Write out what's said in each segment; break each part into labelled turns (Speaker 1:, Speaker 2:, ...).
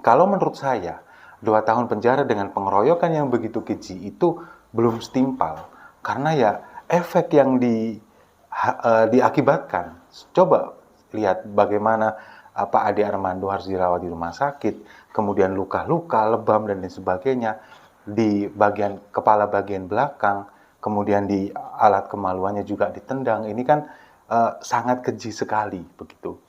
Speaker 1: Kalau menurut saya, 2 tahun penjara dengan pengeroyokan yang begitu keji itu belum setimpal. Karena ya efek yang diakibatkan. Coba lihat bagaimana Pak Ade Armando harus dirawat di rumah sakit, kemudian luka-luka, lebam dan lain sebagainya di bagian kepala bagian belakang, kemudian di alat kemaluannya juga ditendang. Ini kan sangat keji sekali begitu.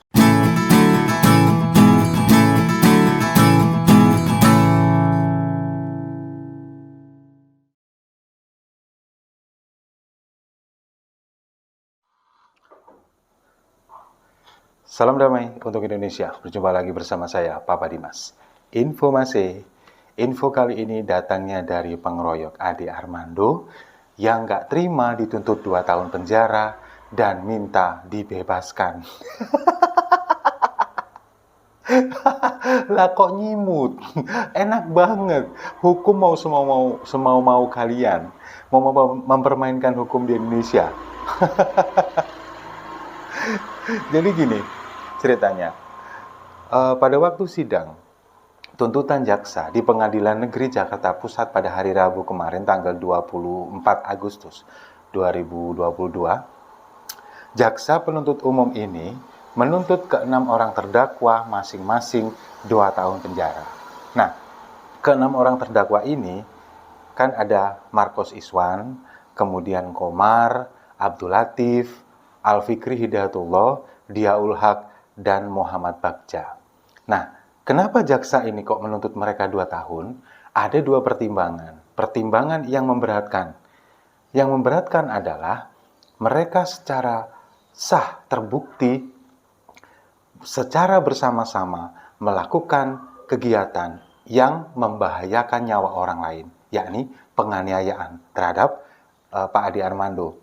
Speaker 1: Salam damai untuk Indonesia. Berjumpa lagi bersama saya, Papa Dimas. Info kali ini datangnya dari pengeroyok Ade Armando yang gak terima dituntut 2 tahun penjara dan minta dibebaskan. Lah kok nyimut? Enak banget. Hukum mau semau-mau kalian. Mau mempermainkan hukum di Indonesia. Jadi gini ceritanya. Pada waktu sidang tuntutan jaksa di Pengadilan Negeri Jakarta Pusat pada hari Rabu kemarin tanggal 24 Agustus 2022, jaksa penuntut umum ini menuntut ke-6 orang terdakwa masing-masing 2 tahun penjara. Nah, ke-6 orang terdakwa ini kan ada Marcos Iswan, kemudian Komar, Abdul Latif, Al-Fikri Hidayatullah, Diaul Haq, dan Muhammad Bagja. Nah, kenapa jaksa ini kok menuntut mereka 2 tahun? Ada 2 pertimbangan. Pertimbangan yang memberatkan. Yang memberatkan adalah mereka secara sah terbukti secara bersama-sama melakukan kegiatan yang membahayakan nyawa orang lain, yakni penganiayaan terhadap Pak Ade Armando.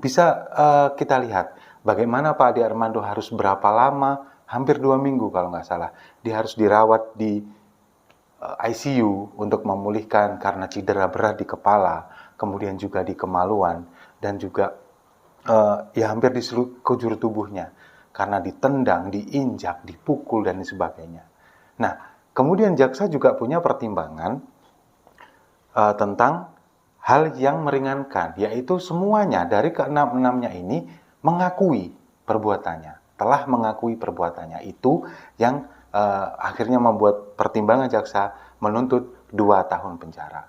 Speaker 1: Bisa kita lihat bagaimana Pak Ade Armando harus berapa lama, hampir 2 minggu kalau nggak salah, dia harus dirawat di ICU untuk memulihkan karena cedera berat di kepala, kemudian juga di kemaluan, dan juga ya hampir di seluruh kujur tubuhnya karena ditendang, diinjak, dipukul, dan sebagainya. Nah, kemudian jaksa juga punya pertimbangan tentang hal yang meringankan, yaitu semuanya dari ke-6-6-nya ini mengakui perbuatannya, telah mengakui perbuatannya. Itu yang akhirnya membuat pertimbangan jaksa menuntut 2 tahun penjara.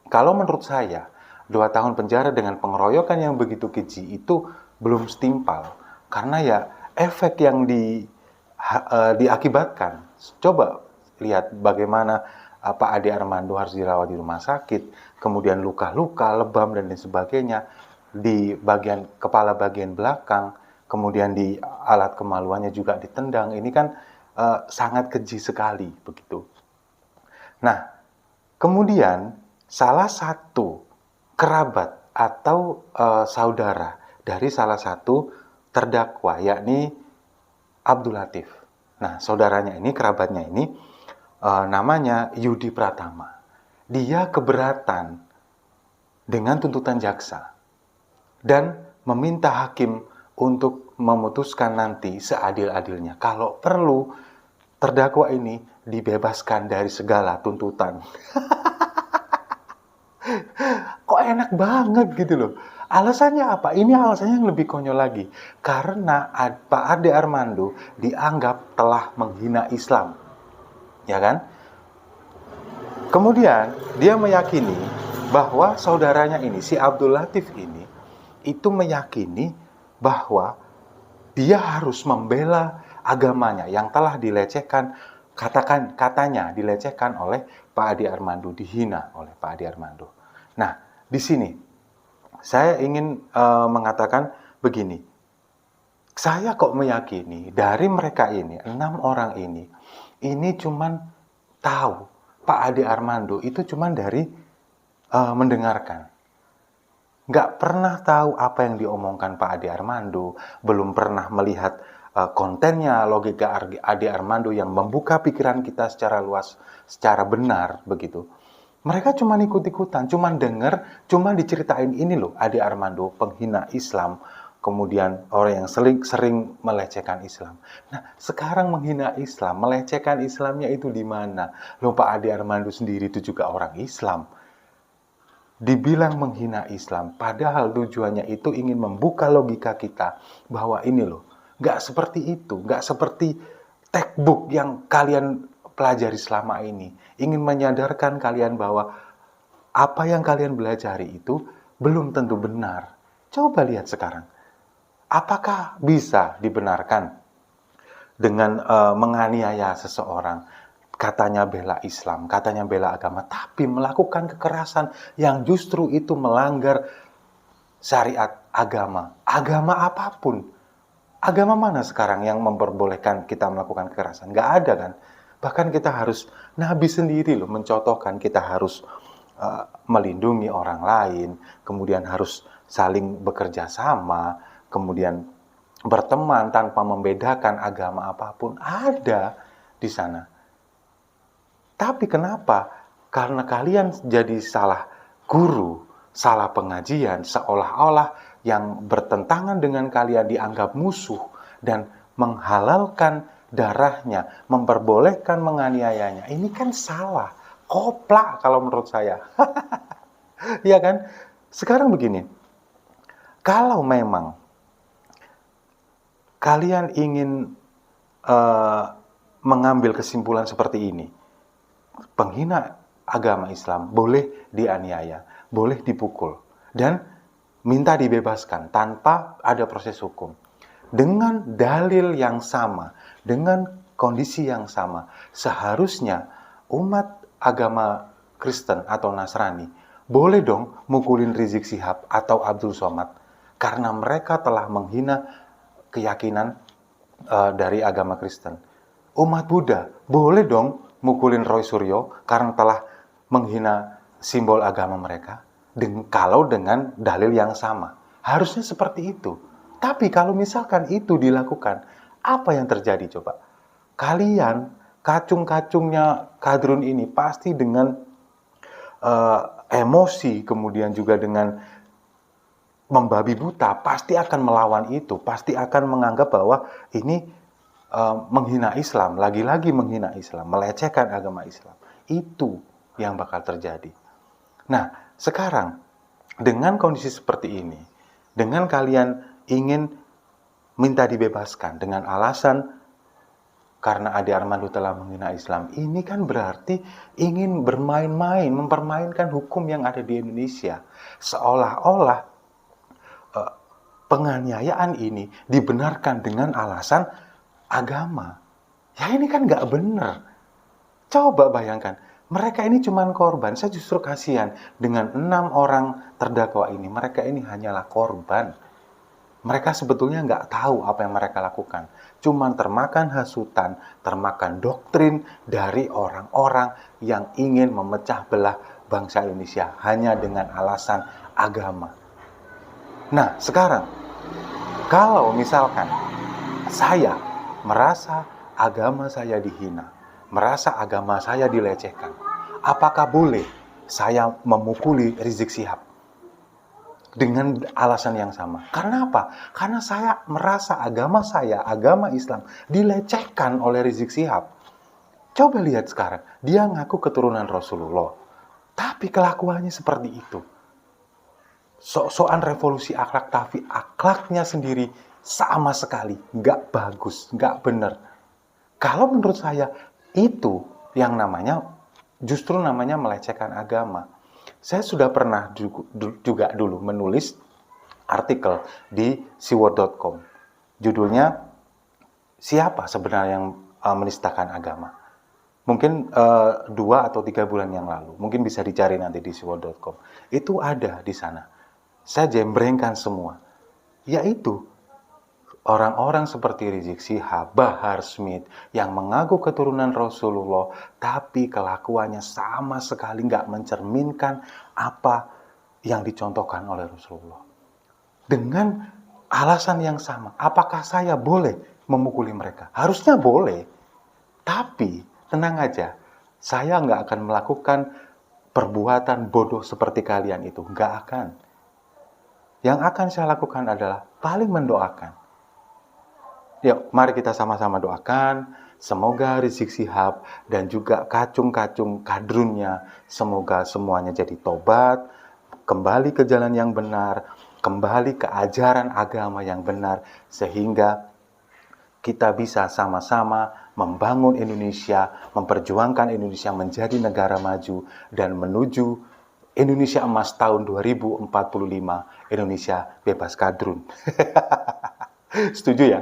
Speaker 1: Kalau menurut saya, 2 tahun penjara dengan pengeroyokan yang begitu keji itu belum setimpal. Karena ya efek yang diakibatkan. Coba lihat bagaimana Pak Ade Armando harus dirawat di rumah sakit, kemudian luka-luka, lebam, dan lain sebagainya di bagian kepala bagian belakang, kemudian di alat kemaluannya juga ditendang. Ini kan sangat keji sekali begitu. Nah, kemudian salah satu kerabat atau saudara dari salah satu terdakwa, yakni Abdul Latif. Nah, saudaranya ini, kerabatnya ini, namanya Yudi Pratama. Dia keberatan dengan tuntutan jaksa dan meminta hakim untuk memutuskan nanti seadil-adilnya. Kalau perlu, terdakwa ini dibebaskan dari segala tuntutan. Kok enak banget gitu loh. Alasannya apa? Ini alasannya yang lebih konyol lagi. Karena Pak Ade Armando dianggap telah menghina Islam. Ya kan? Kemudian dia meyakini bahwa saudaranya ini, si Abdul Latif ini, itu meyakini bahwa dia harus membela agamanya yang telah dilecehkan, katanya dilecehkan oleh Pak Ade Armando, dihina oleh Pak Ade Armando. Nah, di sini saya ingin mengatakan begini. Saya kok meyakini dari mereka ini, 6 orang ini cuman tahu Pak Ade Armando itu cuman dari mendengarkan. Nggak pernah tahu apa yang diomongkan Pak Ade Armando, belum pernah melihat kontennya, logika Ade Armando yang membuka pikiran kita secara luas, secara benar begitu. Mereka cuma ikut-ikutan, cuma denger, cuma diceritain ini loh, Ade Armando penghina Islam, kemudian orang yang sering melecehkan Islam. Nah, sekarang menghina Islam, melecehkan Islamnya itu di mana? Loh, Pak Ade Armando sendiri itu juga orang Islam. Dibilang menghina Islam, padahal tujuannya itu ingin membuka logika kita bahwa ini loh, nggak seperti itu, nggak seperti textbook yang kalian pelajari selama ini. Ingin menyadarkan kalian bahwa apa yang kalian pelajari itu belum tentu benar. Coba lihat sekarang, apakah bisa dibenarkan dengan menganiaya seseorang? Katanya bela Islam, katanya bela agama, tapi melakukan kekerasan yang justru itu melanggar syariat agama. Agama apapun. Agama mana sekarang yang memperbolehkan kita melakukan kekerasan? Nggak ada kan? Bahkan kita harus, Nabi sendiri loh mencontohkan kita harus melindungi orang lain, kemudian harus saling bekerja sama, kemudian berteman tanpa membedakan agama apapun. Ada di sana. Tapi kenapa? Karena kalian jadi salah guru, salah pengajian, seolah-olah yang bertentangan dengan kalian dianggap musuh dan menghalalkan darahnya, memperbolehkan menganiayanya. Ini kan salah, koplak kalau menurut saya. Iya kan? Sekarang begini, kalau memang kalian ingin mengambil kesimpulan seperti ini, penghina agama Islam boleh dianiaya, boleh dipukul, dan minta dibebaskan tanpa ada proses hukum. Dengan dalil yang sama, dengan kondisi yang sama, seharusnya umat agama Kristen atau Nasrani boleh dong mukulin Rizik Syihab atau Abdul Somad karena mereka telah menghina keyakinan dari agama Kristen. Umat Buddha boleh dong mukulin Roy Suryo karena telah menghina simbol agama mereka, kalau dengan dalil yang sama. Harusnya seperti itu. Tapi kalau misalkan itu dilakukan, apa yang terjadi coba? Kalian, kacung-kacungnya kadrun ini pasti dengan emosi, kemudian juga dengan membabi buta, pasti akan melawan itu, pasti akan menganggap bahwa ini menghina Islam, lagi-lagi menghina Islam, melecehkan agama Islam. Itu yang bakal terjadi. Nah, sekarang dengan kondisi seperti ini, dengan kalian ingin minta dibebaskan dengan alasan karena Ade Armando telah menghina Islam, ini kan berarti ingin bermain-main, mempermainkan hukum yang ada di Indonesia. Seolah-olah penganiayaan ini dibenarkan dengan alasan agama. Ya ini kan nggak benar. Coba bayangkan, mereka ini cuma korban. Saya justru kasihan dengan 6 orang terdakwa ini. Mereka ini hanyalah korban. Mereka sebetulnya nggak tahu apa yang mereka lakukan. Cuma termakan hasutan, termakan doktrin dari orang-orang yang ingin memecah belah bangsa Indonesia hanya dengan alasan agama. Nah, sekarang, kalau misalkan saya merasa agama saya dihina, merasa agama saya dilecehkan, apakah boleh saya memukuli Rizik Syihab dengan alasan yang sama? Karena apa? Karena saya merasa agama saya, agama Islam, dilecehkan oleh Rizik Syihab. Coba lihat sekarang, dia ngaku keturunan Rasulullah, tapi kelakuannya seperti itu. Sok-sokan revolusi akhlak, tapi akhlaknya sendiri sama sekali nggak bagus, nggak benar. Kalau menurut saya itu yang justru namanya melecehkan agama. Saya sudah pernah juga dulu menulis artikel di siwot.com. Judulnya siapa sebenarnya yang menistakan agama. Mungkin 2 atau 3 bulan yang lalu, mungkin bisa dicari nanti di siwot.com. Itu ada di sana. Saya jembrengkan semua, yaitu orang-orang seperti Rizik Syihab, Bahar Smith, yang mengaku keturunan Rasulullah, tapi kelakuannya sama sekali nggak mencerminkan apa yang dicontohkan oleh Rasulullah. Dengan alasan yang sama, apakah saya boleh memukuli mereka? Harusnya boleh, tapi tenang aja, saya nggak akan melakukan perbuatan bodoh seperti kalian itu, nggak akan. Yang akan saya lakukan adalah paling mendoakan. Yuk, mari kita sama-sama doakan. Semoga Rizik Syihab dan juga kacung-kacung kadrunnya, semoga semuanya jadi tobat, kembali ke jalan yang benar, kembali ke ajaran agama yang benar, sehingga kita bisa sama-sama membangun Indonesia, memperjuangkan Indonesia menjadi negara maju, dan menuju Indonesia emas tahun 2045, Indonesia bebas kadrun. Setuju ya?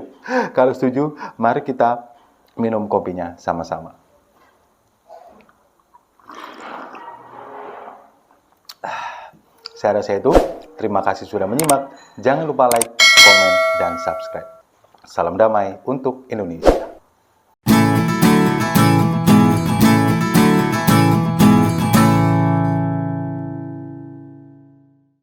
Speaker 1: Kalau setuju, mari kita minum kopinya sama-sama. Saya rasa itu. Terima kasih sudah menyimak. Jangan lupa like, komen, dan subscribe. Salam damai untuk Indonesia.